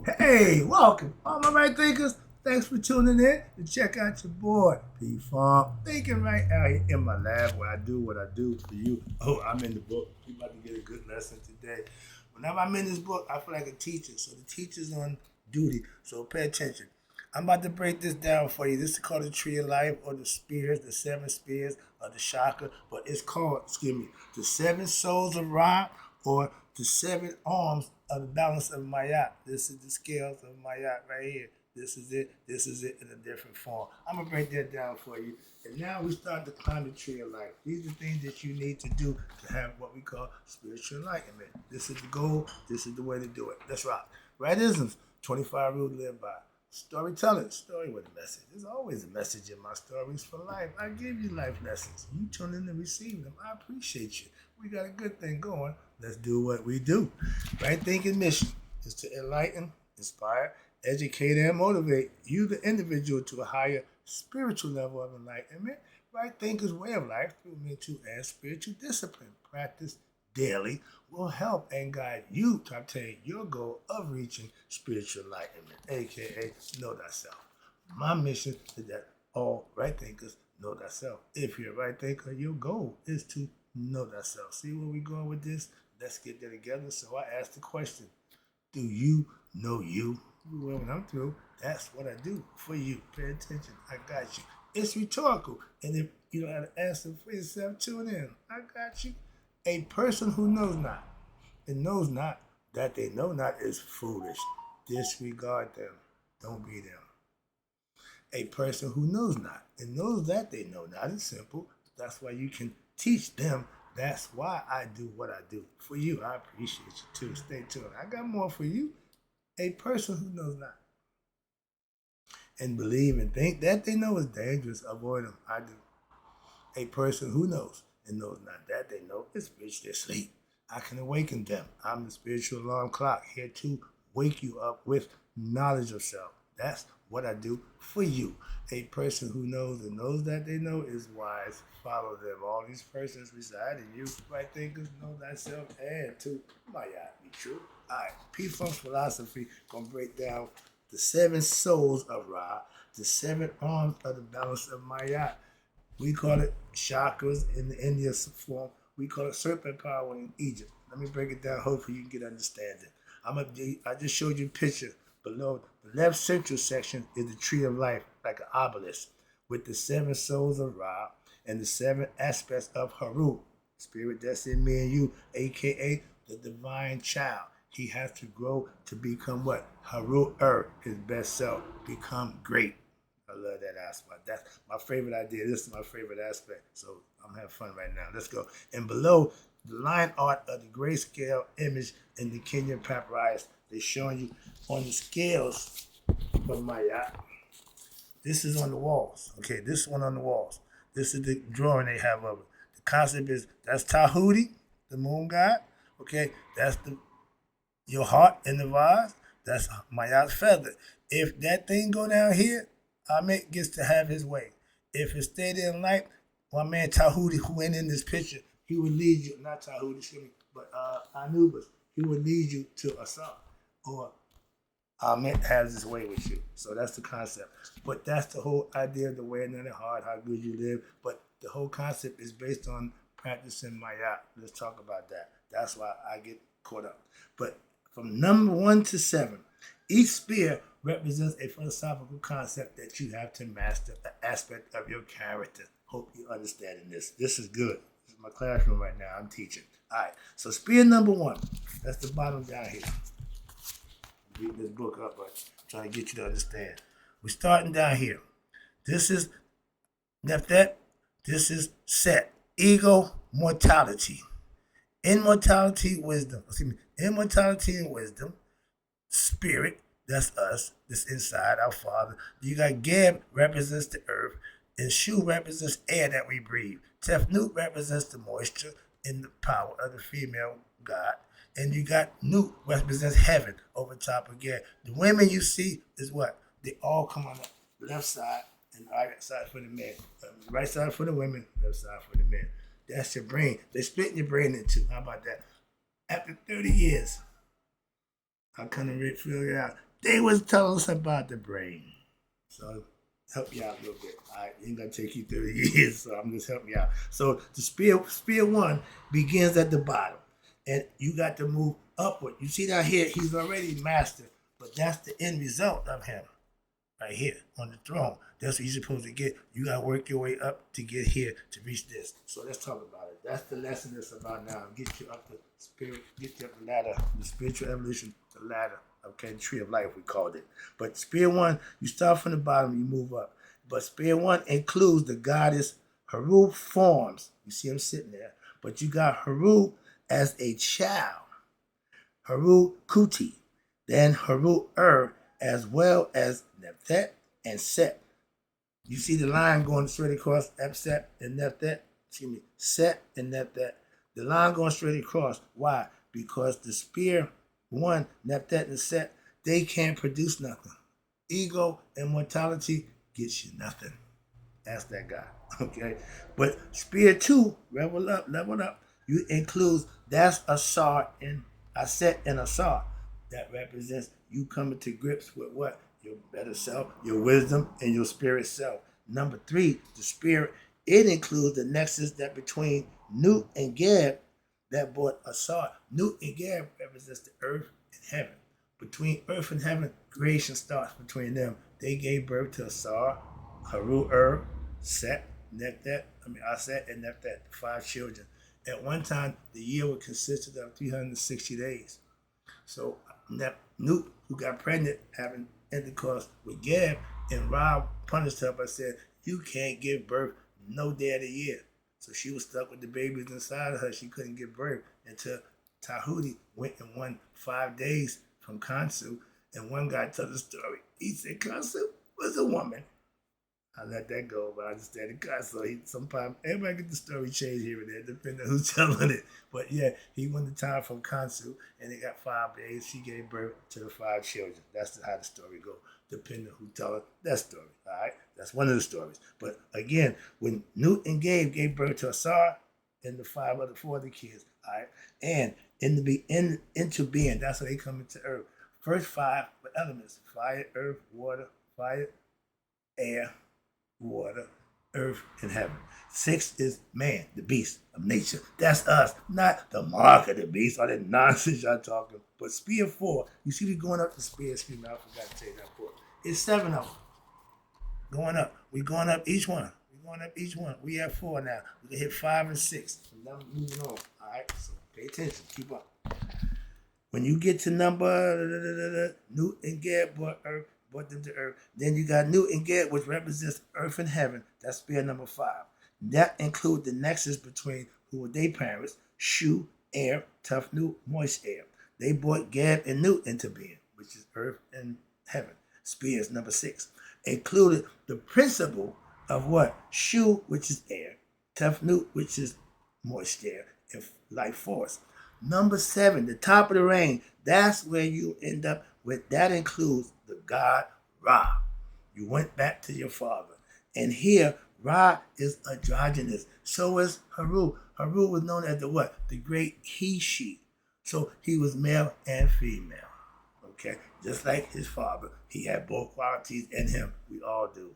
Hey, welcome, all my right thinkers. Thanks for tuning in to check out your boy, P Farm. Thinking right out here in my lab where I do what I do for you. Oh, I'm in the book. You're about to get a good lesson today. Whenever I'm in this book, I feel like a teacher. So the teacher's on duty. So pay attention. I'm about to break this down for you. This is called the tree of life or the spears, the seven spears or the chakra, but it's called, the seven souls of Ra or the seven arms of the balance of Mayat. This is the scales of Mayat right here. This is it. This is it in a different form. I'm gonna break that down for you. And now we start to climb the tree of life. These are things that you need to do to have what we call spiritual enlightenment. This is the goal. This is the way to do it. Let's rock. Rightisms, 25 rules to live by. Storytelling, story with a message. There's always a message in my stories for life. I give you life lessons. You tune in and receive them. I appreciate you. We got a good thing going. Let's do what we do. Right thinking mission is to enlighten, inspire, educate, and motivate you, the individual, to a higher spiritual level of enlightenment. Right thinkers' way of life through mental and spiritual discipline. Practice daily will help and guide you to obtain your goal of reaching spiritual enlightenment, aka know thyself. My mission is that all right thinkers know thyself. If you're a right thinker, your goal is to know thyself. See where we're going with this? Let's get there together. So I asked the question, do you know you? Well, when I'm through, that's what I do for you. Pay attention. I got you. It's rhetorical. And if you don't have to answer for yourself, tune in. I got you. A person who knows not and knows not that they know not is foolish. Disregard them. Don't be them. A person who knows not and knows that they know not is simple. That's why you can teach them. That's why I do what I do. For you, I appreciate you too. Stay tuned. I got more for you. A person who knows not and believe and think that they know is dangerous, avoid them. I do. A person who knows and knows not that they know is spiritually asleep. I can awaken them. I'm the spiritual alarm clock here to wake you up with knowledge of self. That's what I do for you. A person who knows and knows that they know is wise. Follow them. All these persons reside in you. Right thinkers know thyself and to Maat be true. All right, P Funk's philosophy gonna break down the seven souls of Ra, the seven arms of the balance of Mayat. We call it chakras in the Indian form. We call it serpent power in Egypt. Let me break it down. Hopefully you can get understanding. I just showed you a picture. Below the left central section is the tree of life, like an obelisk, with the seven souls of Ra and the seven aspects of Haru, spirit that's in me and you, aka the divine child. He has to grow to become what? Haru his best self, become great. I love that aspect. That's my favorite idea. This is my favorite aspect. So I'm having fun right now. Let's go. And below, the line art of the grayscale image in the Kenyan papyrus. They're showing you on the scales of my yacht. This is on the walls. Okay, this one on the walls. This is the drawing they have of it. The concept is that's Tahuti, the moon god. Okay, that's the your heart in the vase. That's Mayat's feather. If that thing go down here, Ahmed gets to have his way. If it stayed in light, my man Tahuti, who ain't in this picture, he would lead you, not Tahuti, excuse me, but Anubis, he would lead you to Assad. Or Ahmed has his way with you. So that's the concept. But that's the whole idea of the way in the heart, how good you live. But the whole concept is based on practicing Mayat. Let's talk about that. That's why I get caught up. But from number 1 to 7, each spear represents a philosophical concept that you have to master, an aspect of your character. Hope you're understanding this. This is good. This is my classroom right now. I'm teaching. All right. So spear number 1. That's the bottom down here. I'm reading this book up, but I'm trying to get you to understand. We're starting down here. This is Neftet. This is Set. Ego, mortality. Immortality, wisdom. Immortality and wisdom. Spirit, that's us, that's inside our Father. You got Geb represents the earth, and Shu represents air that we breathe. Tefnut represents the moisture and the power of the female god. And you got Nut represents heaven over top of Geb. The women you see is what? They all come on the left side and the right side for the men. Right side for the women, left side for the men. That's your brain. They're splitting your brain in two. How about that? After 30 years, I couldn't really figure it out. they was telling us about the brain. So help you out a little bit. I ain't gonna take you 30 years, so I'm just helping you out. So the spear one begins at the bottom, and you got to move upward. You see down here, he's already mastered, but that's the end result of him right here on the throne. That's what you're supposed to get. You gotta work your way up to get here to reach this. So let's talk about it. That's the lesson it's about now. Get you up the spirit, get you up the ladder, the spiritual evolution, the ladder. Okay, the tree of life we called it. But spear one, you start from the bottom, you move up. But spear one includes the goddess Haru forms. You see him sitting there. But you got Haru as a child, Haru Kuti, then Haru as well as Nephet and Set. You see the line going straight across Epset and Nephet? Excuse me, Set and Nephet. The line going straight across. Why? Because the spear one, Nephet and Set, they can't produce nothing. Ego and mortality gets you nothing. That's that guy. Okay? But spear two, level up. You includes that's Asar and Aset and Asar. That represents you coming to grips with what? Your better self, your wisdom, and your spirit self. Number three, the spirit, it includes the nexus that between Nut and Geb that brought Asar. Nut and Geb represents the earth and heaven. Between earth and heaven, creation starts between them. They gave birth to Asar, Haru, Set, Aset, and Nephet, the 5 children. At one time, the year was consisted of 360 days. So Nut, who got pregnant, having intercourse with Geb, and Ra punished her by saying, "You can't give birth no day of the year." So she was stuck with the babies inside of her. She couldn't give birth until Tahuti went and won 5 days from Kansu. And one guy told the story. He said Kansu was a woman. I let that go, but I understand it. So sometimes everybody get the story changed here and there, depending on who's telling it. But yeah, he won the time from Kansu, and they got 5 days. She gave birth to the 5 children. That's how the story goes, depending on who telling that story. All right, that's one of the stories. But again, when Nut and Gabe gave birth to Asar and the 4 other kids, all right, and into being, that's how they come into Earth. First 5 elements: fire, earth, water, fire, air, water, earth, and heaven. 6 is man, the beast of nature. That's us, not the mark of the beast, all that nonsense y'all talking. But spear 4, you see we going up the spear. Excuse me, I forgot to say that 4. It's 7 of them going up. We going up each one. We have 4 now. We can hit 5 and 6. And now we're moving on. All right, so pay attention. Keep up. When you get to number Nut and Geb brought them to earth. Then you got Nut and Geb, which represents earth and heaven. That's spear number 5. That includes the nexus between who were their parents, Shu, air, tough Nut, moist air. They brought Geb and Nut into being, which is earth and heaven. Spears number 6 included the principle of what? Shu, which is air, tough Nut, which is moist air, and life force. Number 7, the top of the range, that's where you end up with. That includes the god Ra. You went back to your father. And here, Ra is androgynous. So is Haru. Haru was known as the what? The great he-she. So he was male and female. Okay? Just like his father. He had both qualities in him. We all do.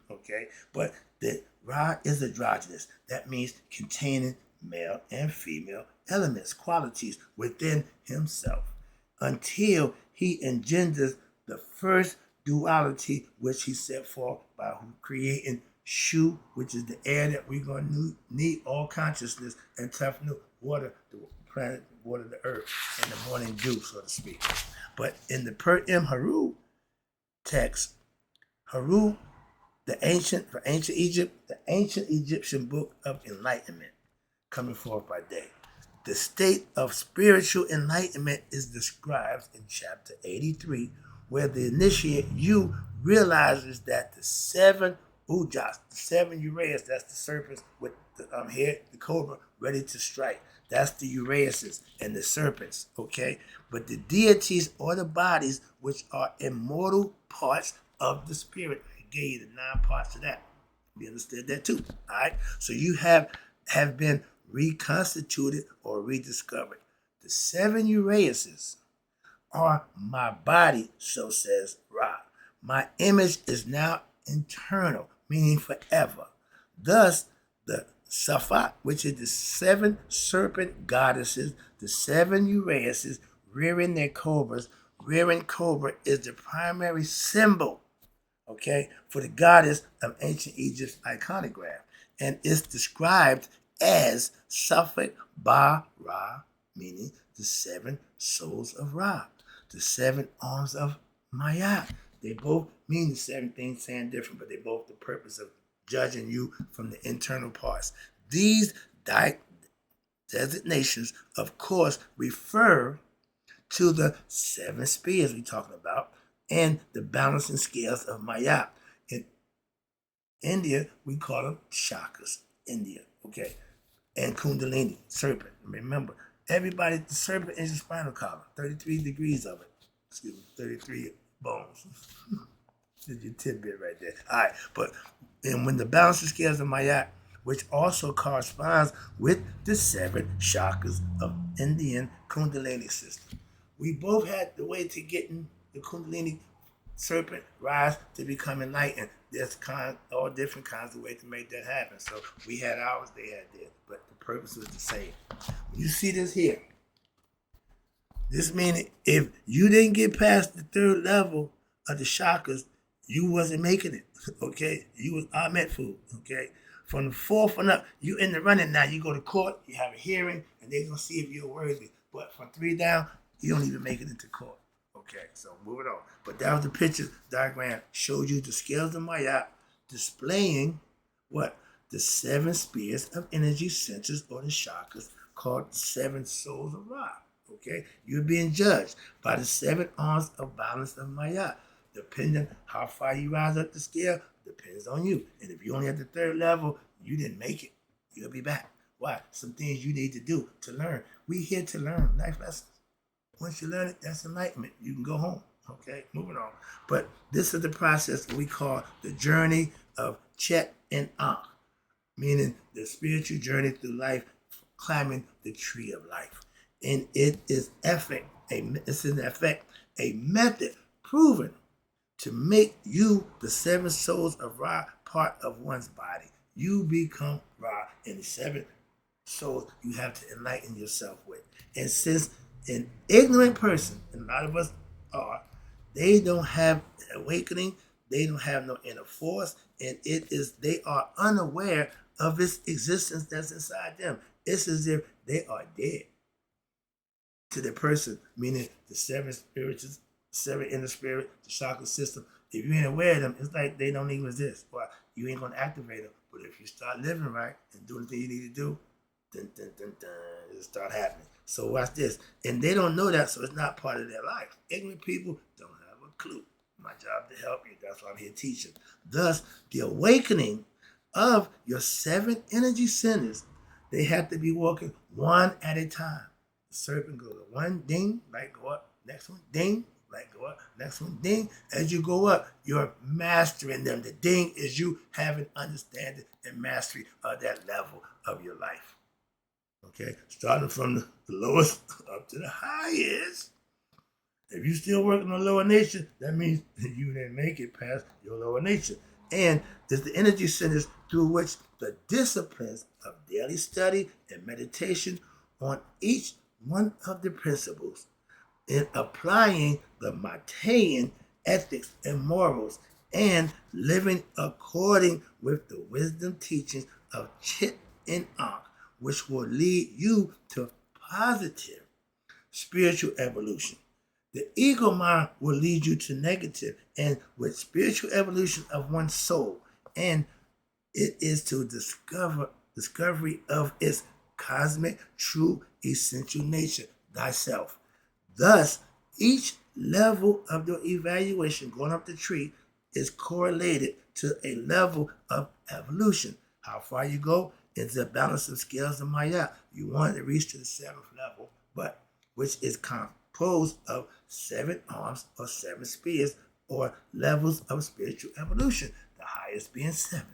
Okay? But the Ra is androgynous. That means containing male and female elements, qualities within himself, until he engenders the first duality which he set forth by creating Shu, which is the air that we're going to need, all consciousness, and tough Nut, water, the planet, water, the earth, and the morning dew, so to speak. But in the Per Im Haru text, Haru, for ancient Egypt, the ancient Egyptian book of enlightenment, coming forth by day. The state of spiritual enlightenment is described in chapter 83, where the initiate you realizes that the 7 Ujas, the 7 Uraeus, that's the serpents with the head, the cobra, ready to strike. That's the Uraeuses and the serpents, okay? But the deities or the bodies, which are immortal parts of the spirit. I gave you the 9 parts of that. We understood that too, all right? So you have been reconstituted or rediscovered. The 7 Uraeuses are my body, so says Ra. My image is now internal, meaning forever. Thus, the Safat, which is the 7 serpent goddesses, the 7 Urases, rearing their cobras. Rearing cobra is the primary symbol, okay, for the goddess of ancient Egypt's iconograph, and is described as Safat Ba Ra, meaning the 7 souls of Ra, the 7 arms of Mayat. They both mean the 7 things, saying different, but they both the purpose of judging you from the internal parts. These designations, of course, refer to the 7 spears we're talking about and the balancing scales of Mayat. In India, we call them chakras. India, okay, and Kundalini, serpent. Remember, everybody, the serpent is your spinal column, 33 degrees of it. Excuse me, 33 bones. This is your tidbit right there. All right, but and when the balancing scales of Mayat, which also corresponds with the 7 chakras of Indian Kundalini system. We both had the way to getting the Kundalini serpent rise to become enlightened. There's all different kinds of ways to make that happen. So we had ours, they had theirs, but the purpose was the same. When you see this here, this means if you didn't get past the 3rd level of the chakras, you wasn't making it, okay? You was Ahmed food, okay? From the 4th on up, you in the running now. You go to court, you have a hearing, and they're going to see if you're worthy. But from 3 down, you don't even make it into court. Okay, so moving on. But that was the picture diagram. Showed you the scales of Mayat displaying what? The 7 spears of energy centers or the chakras called 7 souls of Ra. Okay, you're being judged by the 7 arms of balance of Mayat. Depending how far you rise up the scale, depends on you. And if you're only at the 3rd level, you didn't make it. You'll be back. Why? Some things you need to do to learn. We here to learn life lessons. Once you learn it, that's enlightenment. You can go home. Okay, moving on. But this is the process we call the journey of Chet and Ankh, meaning the spiritual journey through life, climbing the tree of life. And it is it's in effect a method proven to make you, the 7 souls of Ra, part of one's body. You become Ra, and the 7 souls you have to enlighten yourself with. And since an ignorant person, and a lot of us are, they don't have awakening, they don't have no inner force, and they are unaware of its existence that's inside them. It's as if they are dead to the person, meaning the 7 spirituals, 7 inner spirit, the chakra system. If you ain't aware of them, it's like they don't even exist. Well, you ain't gonna activate them. But if you start living right and doing the thing you need to do, then it'll start happening. So watch this. And they don't know that, so it's not part of their life. Ignorant people don't have a clue. My job to help you. That's why I'm here teaching. Thus, the awakening of your 7 energy centers, they have to be walking one at a time. The serpent goes one, ding, light go up. Next one, ding, light go up. Next one, ding. As you go up, you're mastering them. The ding is you having understanding and mastery of that level of your life. Okay, starting from the lowest up to the highest. If you still working on lower nature, that means you didn't make it past your lower nature. And it's the energy centers through which the disciplines of daily study and meditation on each one of the principles in applying the Matean ethics and morals and living according with the wisdom teachings of Chit and Ankh, which will lead you to positive spiritual evolution. The ego mind will lead you to negative, and with spiritual evolution of one's soul, and it is to discovery of its cosmic, true, essential nature, thyself. Thus, each level of the evaluation going up the tree is correlated to a level of evolution. How far you go is the balance of scales of Maya. You want to reach to the 7th level, but which is composed of 7 arms or 7 spears or levels of spiritual evolution, the highest being 7.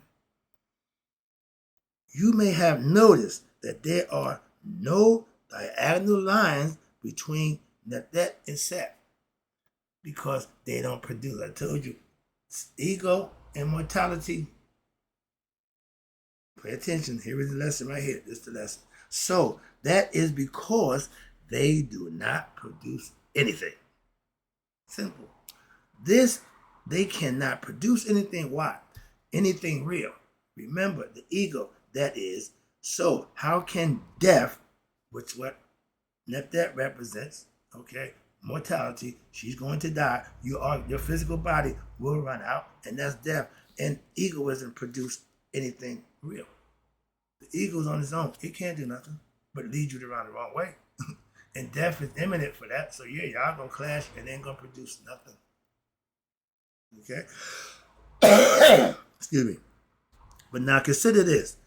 You may have noticed that there are no diagonal lines between Nadet and Set. because they don't produce. I told you, ego and mortality. Pay attention. Here is the lesson right here. This is the lesson. So that is because they do not produce anything. Simple. This, they cannot produce anything. Why? Anything real. Remember, the ego, that is. So how can death, which what that represents, okay, mortality, she's going to die. Your physical body will run out, and that's death. And egoism produce anything real. The ego's on its own. It can't do nothing but lead you around the wrong way. And death is imminent for that. So yeah, y'all gonna clash and ain't gonna produce nothing. Okay? Excuse me. But now consider this.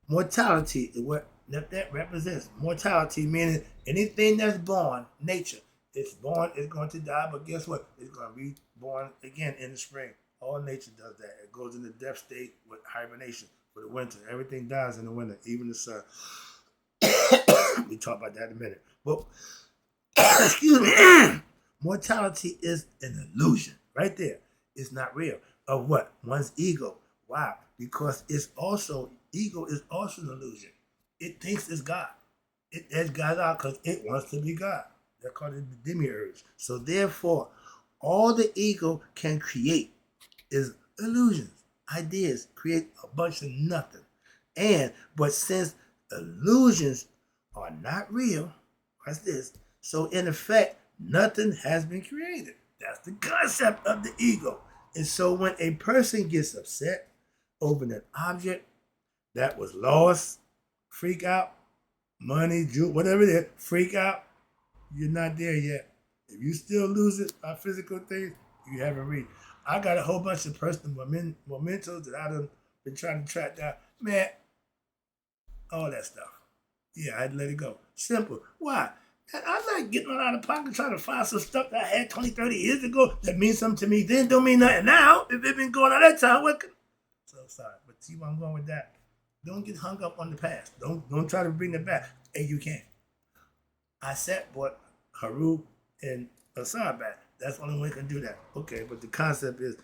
Mortality is what that represents. Mortality meaning anything that's born, nature. It's born, it's going to die, but guess what? It's going to be born again in the spring. All nature does that. It goes into death state with hibernation for the winter. Everything dies in the winter, even the sun. We talk about that in a minute. But excuse me. Mortality is an illusion. Right there. It's not real. Of what? One's ego. Why? Because ego is also an illusion. It thinks it's God. It has God out because it wants to be God. They're called the demiurge. So therefore, all the ego can create is illusions, ideas, create a bunch of nothing. But since illusions are not real, watch this. So in effect, nothing has been created. That's the concept of the ego. And so when a person gets upset over an object that was lost, freak out, money, jewel, whatever it is, freak out, you're not there yet. If you still lose it by physical things, you haven't reached. I got a whole bunch of personal mementos that I've been trying to track down. Man, all that stuff. Yeah, I had to let it go. Simple. Why? I'm not getting out of pocket trying to find some stuff that I had 20, 30 years ago that means something to me then don't mean nothing now. If it's been going on that time, what could... So sorry, but see where I'm going with that. Don't get hung up on the past. Don't try to bring it back. And you can't. I bought Haru and Asar back. That's the only one who can do that. Okay, but the concept is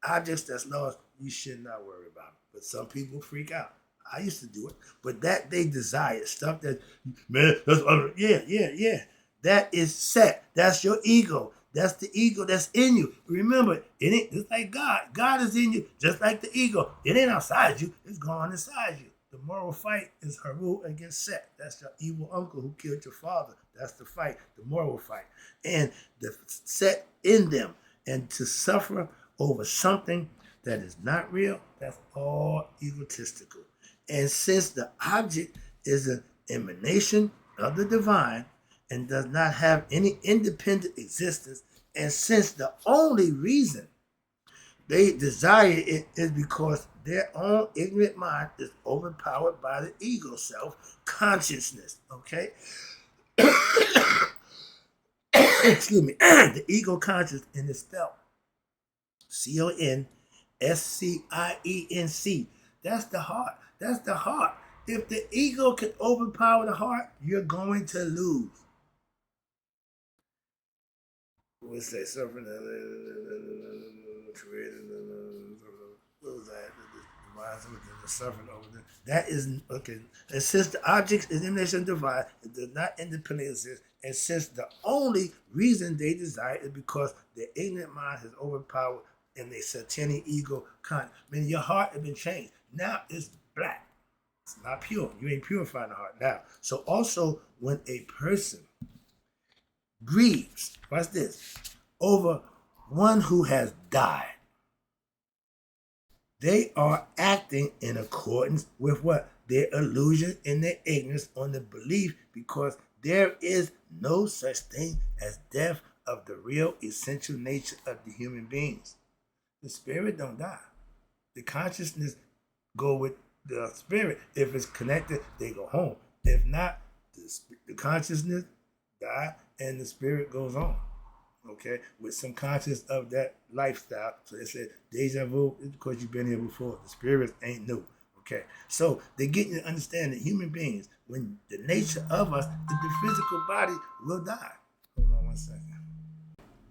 objects that's lost, you should not worry about it. But some people freak out. I used to do it. But that they desire, stuff that, man, that's other, yeah. That is set. That's your ego. That's the ego that's in you. Remember, it ain't just like God. God is in you, just like the ego. It ain't outside you. It's going on inside you. The moral fight is Haru against Set. That's your evil uncle who killed your father. That's the fight, the moral fight. And the Set in them. And to suffer over something that is not real, that's all egotistical. And since the object is an emanation of the divine and does not have any independent existence, and since the only reason they desire it is because their own ignorant mind is overpowered by the ego self consciousness. Okay? Excuse me. The ego conscious in is spelled CONSCIENC. That's the heart. That's the heart. If the ego can overpower the heart, you're going to lose. What's that? Something. What was that? The suffering over there. That is okay. And since the object is emanation divine, it does not independently exist. And since the only reason they desire is because their ignorant mind has overpowered and they satanic ego con. I mean, your heart has been changed. Now it's black. It's not pure. You ain't purifying the heart now. So also when a person grieves, watch this, over one who has died, they are acting in accordance with what? Their illusion and their ignorance on the belief, because there is no such thing as death of the real essential nature of the human beings. The spirit don't die. The consciousness go with the spirit. If it's connected, they go home. If not, the consciousness die and the spirit goes on. Okay, with some conscious of that lifestyle. So they said deja vu is because you've been here before. The spirits ain't new. Okay, so they get you to understand that human beings, when the nature of us, the physical body will die. Hold on one second.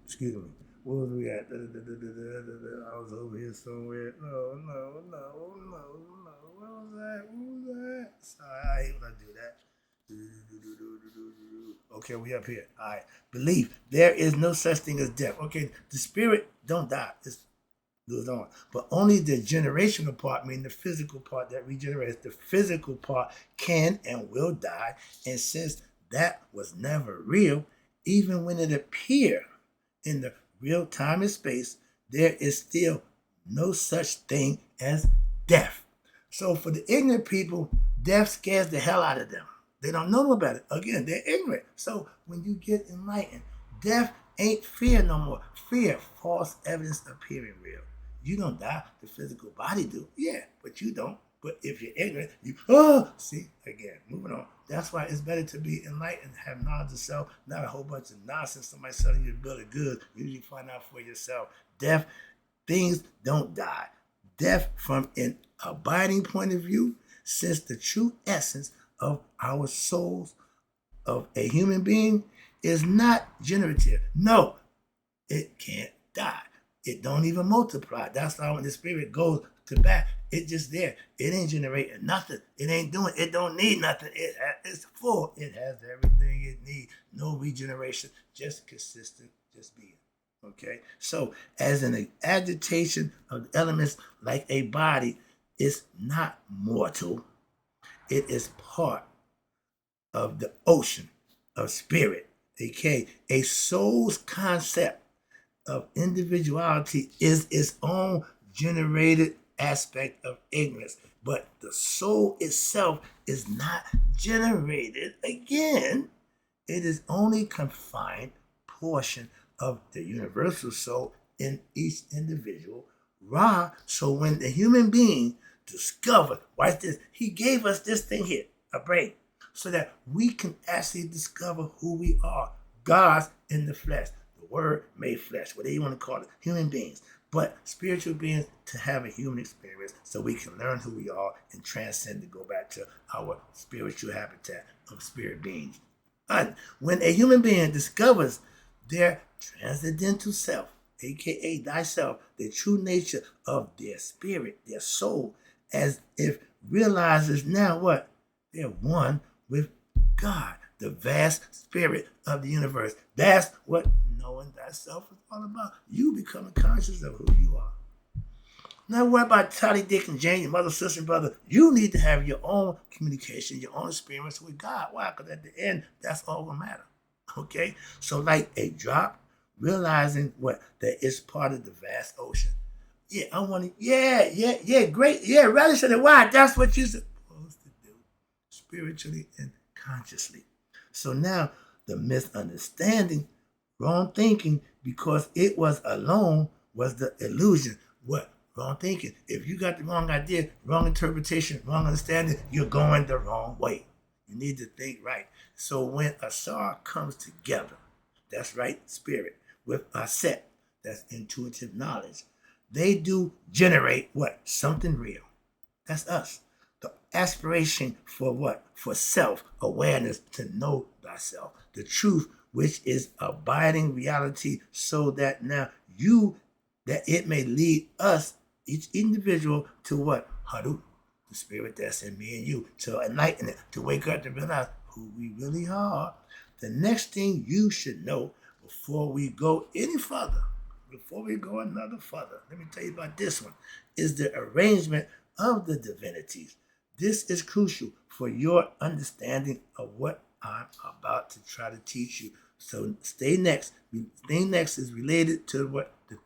Excuse me. Where was we at? I was over here somewhere. No. Where was that? Sorry, I hate when I do that. Okay, we up here. All right. Belief. There is no such thing as death. Okay, the spirit don't die. It's goes on. But only the generational part, meaning the physical part that regenerates, the physical part can and will die. And since that was never real, even when it appeared in the real time and space, there is still no such thing as death. So for the ignorant people, death scares the hell out of them. They don't know about it. Again, they're ignorant. So when you get enlightened, death ain't fear no more. Fear, false evidence appearing real. You don't die. The physical body do. Yeah, but you don't. But if you're ignorant, see, again, moving on. That's why it's better to be enlightened, have knowledge of self, not a whole bunch of nonsense. Somebody selling you a bill of goods. You usually find out for yourself. Death, things don't die. Death from an abiding point of view, since the true essence of our souls of a human being is not generative. No, it can't die. It don't even multiply. That's why when the spirit goes to back, it's just there. It ain't generating nothing. It ain't doing. It don't need nothing. It's full. It has everything it needs. No regeneration. Just consistent. Just being. Okay. So as an agitation of the elements like a body, it's not mortal. It is part of the ocean of spirit. Okay. A soul's concept of individuality is its own generated aspect of ignorance, but the soul itself is not generated again. It is only confined portion of the universal soul in each individual. So when the human being discovered, watch this, he gave us this thing here, a brain, so that we can actually discover who we are, God's in the flesh. Word made flesh, whatever you want to call it, human beings, but spiritual beings to have a human experience so we can learn who we are and transcend to go back to our spiritual habitat of spirit beings. And when a human being discovers their transcendental self, aka thyself, the true nature of their spirit, their soul, as if realizes now what? They're one with God, the vast spirit of the universe. That's what knowing thyself is all about. You becoming conscious of who you are. Now, what about Charlie, Dick, and Jane, your mother, sister, and brother? You need to have your own communication, your own experience with God. Why? Because at the end, that's all that matters. Okay? So, like a drop, realizing what? That it's part of the vast ocean. Yeah, I want to, yeah, great. Yeah, relish it. Why? That's what you're supposed to do. Spiritually and consciously. So now, the misunderstanding, wrong thinking, because it was alone, was the illusion. What? Wrong thinking. If you got the wrong idea, wrong interpretation, wrong understanding, you're going the wrong way. You need to think right. So when Asar comes together, that's right, spirit, with Aset, that's intuitive knowledge, they do generate what? Something real. That's us. The aspiration for what? For self-awareness, to know thyself. The truth, which is abiding reality, so that now that it may lead us, each individual, to what? Haru, the spirit that's in me and you, to enlighten it, to wake up, to realize who we really are. The next thing you should know before we go any further, before we go another further, let me tell you about this one, is the arrangement of the divinities. This is crucial for your understanding of what I'm about to try to teach you. So stay next. Stay next is related to what? The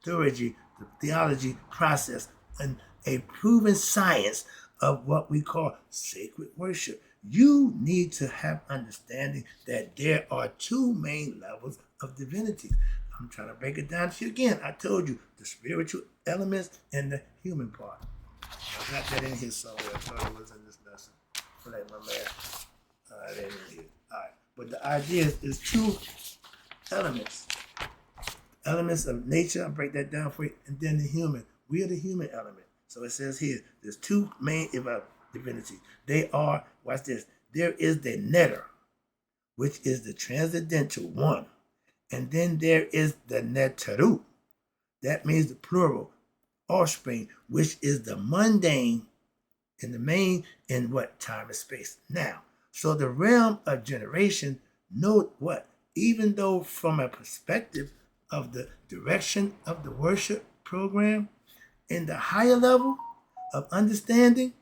theology process, and a proven science of what we call sacred worship. You need to have understanding that there are two main levels of divinity. I'm trying to break it down to you again. I told you the spiritual elements and the human part. I got that in here somewhere. I thought it was in this lesson. Like my man. That ain't in here. All right. But the idea is two elements. Elements of nature. I'll break that down for you. And then the human. We are the human element. So it says here, there's two main divinities. They are, watch this, there is the netter, which is the transcendental one. And then there is the neteru, That means the plural, offspring, which is the mundane and the main in what? Time and space. Now, so the realm of generation, note what? Even though from a perspective of the direction of the worship program, in the higher level of understanding,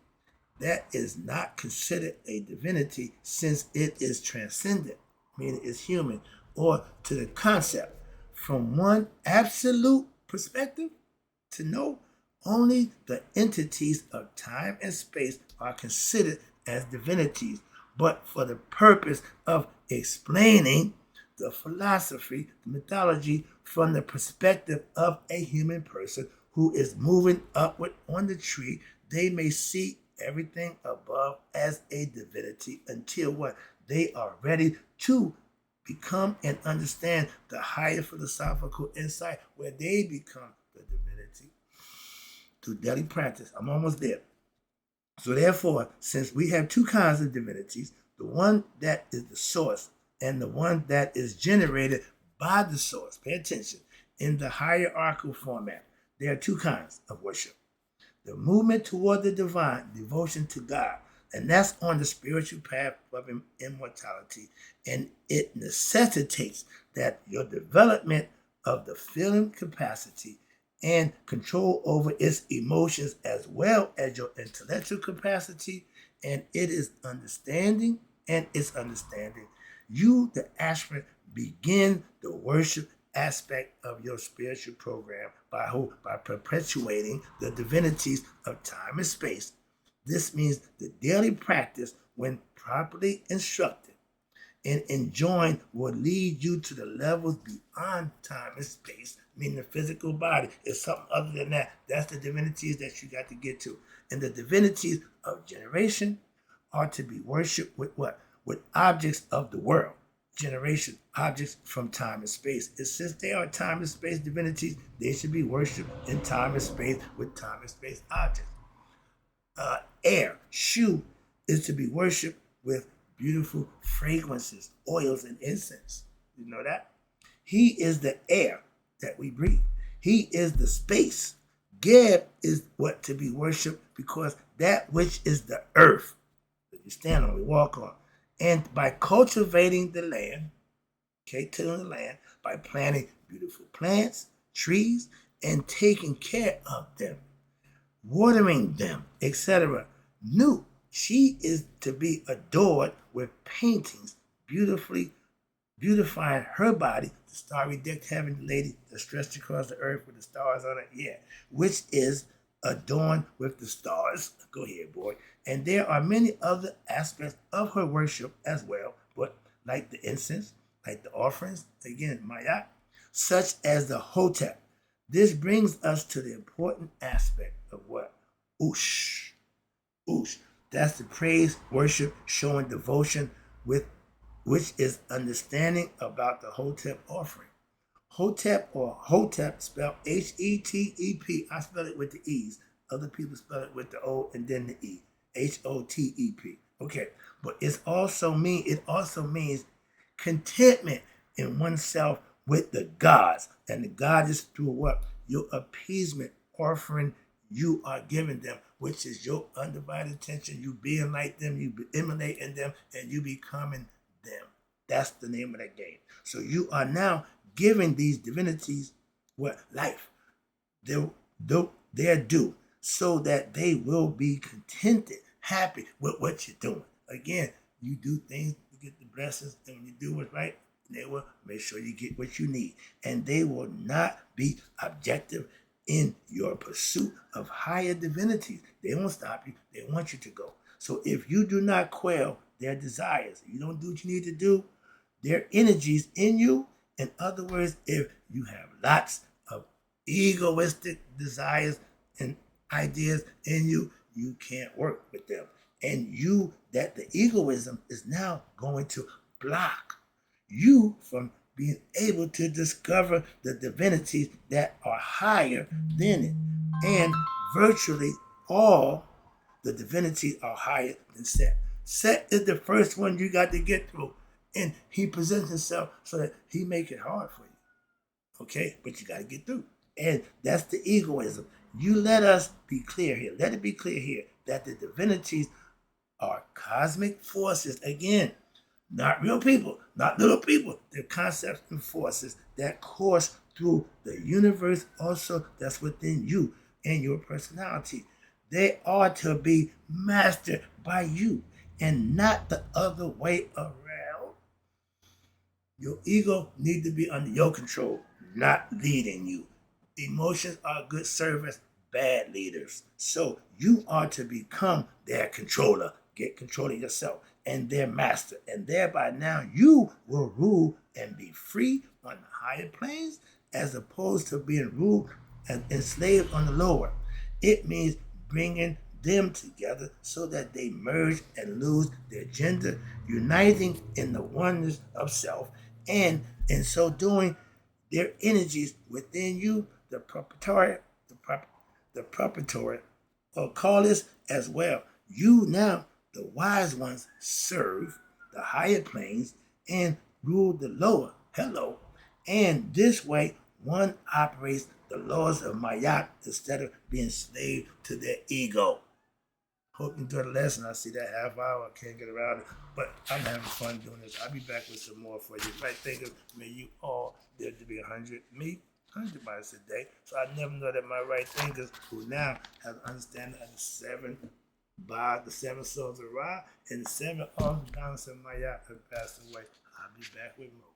that is not considered a divinity since it is transcendent, meaning it's human, or to the concept. From one absolute perspective, to know only the entities of time and space are considered as divinities, but for the purpose of explaining the philosophy, the mythology from the perspective of a human person who is moving upward on the tree, they may see everything above as a divinity until what? They are ready to become and understand the higher philosophical insight where they become the divinity through daily practice. I'm almost there. So therefore, since we have two kinds of divinities, the one that is the source and the one that is generated by the source, pay attention, in the hierarchical format, there are two kinds of worship. The movement toward the divine, devotion to God, and that's on the spiritual path of immortality, and it necessitates that your development of the feeling capacity and control over its emotions as well as your intellectual capacity, and it is understanding, you, the aspirant, begin the worship aspect of your spiritual program by perpetuating the divinities of time and space. This means the daily practice, when properly instructed and enjoined, will lead you to the levels beyond time and space, meaning the physical body is something other than that. That's the divinities that you got to get to. And the divinities of generation are to be worshipped with what? With objects of the world. Generation, objects from time and space. And since they are time and space divinities, they should be worshipped in time and space with time and space objects. Air, shu, is to be worshipped with beautiful fragrances, oils, and incense. You know that? He is the air that we breathe. He is the space. Geb is what to be worshipped because that which is the earth that we stand on, we walk on. And by cultivating the land, tilling the land, by planting beautiful plants, trees, and taking care of them, watering them, etc. Nu, she is to be adored with paintings, beautifully beautifying her body, the starry decked heaven lady that stretched across the earth with the stars on it, which is adorned with the stars. Go ahead, boy. And there are many other aspects of her worship as well, but like the incense, like the offerings, again, Maat, such as the Hotep. This brings us to the important aspect of what? Ush. Ush. That's the praise, worship, showing devotion with which is understanding about the Hotep offering. Hotep or Hotep spelled H-E-T-E-P. I spell it with the E's. Other people spell it with the O and then the E. H-O-T-E-P. Okay, but it also means contentment in oneself with the gods. And the God is through what? Your appeasement offering you are giving them, which is your undivided attention, you being like them, you emulating them, and you becoming them. That's the name of that game. So you are now giving these divinities what? Life. Their due, so that they will be contented, happy with what you're doing. Again, you do things to get the blessings, and when you do what's right, they will make sure you get what you need. And they will not be objective in your pursuit of higher divinities. They won't stop you. They want you to go. So if you do not quell their desires, you don't do what you need to do, their energies in you. In other words, if you have lots of egoistic desires and ideas in you, you can't work with them. And the egoism is now going to block you from being able to discover the divinities that are higher than it. And virtually all the divinities are higher than Set. Set is the first one you got to get through. And he presents himself so that he make it hard for you. Okay? But you got to get through. And that's the egoism. You let us be clear here. Let it be clear here that the divinities are cosmic forces. Again, not real people, not little people. They're concepts and forces that course through the universe, also that's within you and your personality. They are to be mastered by you and not the other way around. Your ego needs to be under your control, not leading you. Emotions are good servants, bad leaders. So you are to become their controller. Get control of yourself and their master. And thereby now you will rule and be free on the higher planes as opposed to being ruled and enslaved on the lower. It means bringing them together so that they merge and lose their gender, uniting in the oneness of self, and in so doing, their energies within you, the preparatory, the preparatory, or call this as well. You now, the wise ones, serve the higher planes and rule the lower. Hello. And this way, one operates the laws of Maat instead of being slave to their ego. Hope you enjoyed the lesson. I see that half hour. I can't get around it. But I'm having fun doing this. I'll be back with some more for you. Right thinkers, may you all live to be 100. Me, 100 miles a day. So I never know that my right thinkers, who now have understanding of the seven by the seven souls of Ra and the seven arms of balance of Maya have passed away. I'll be back with more.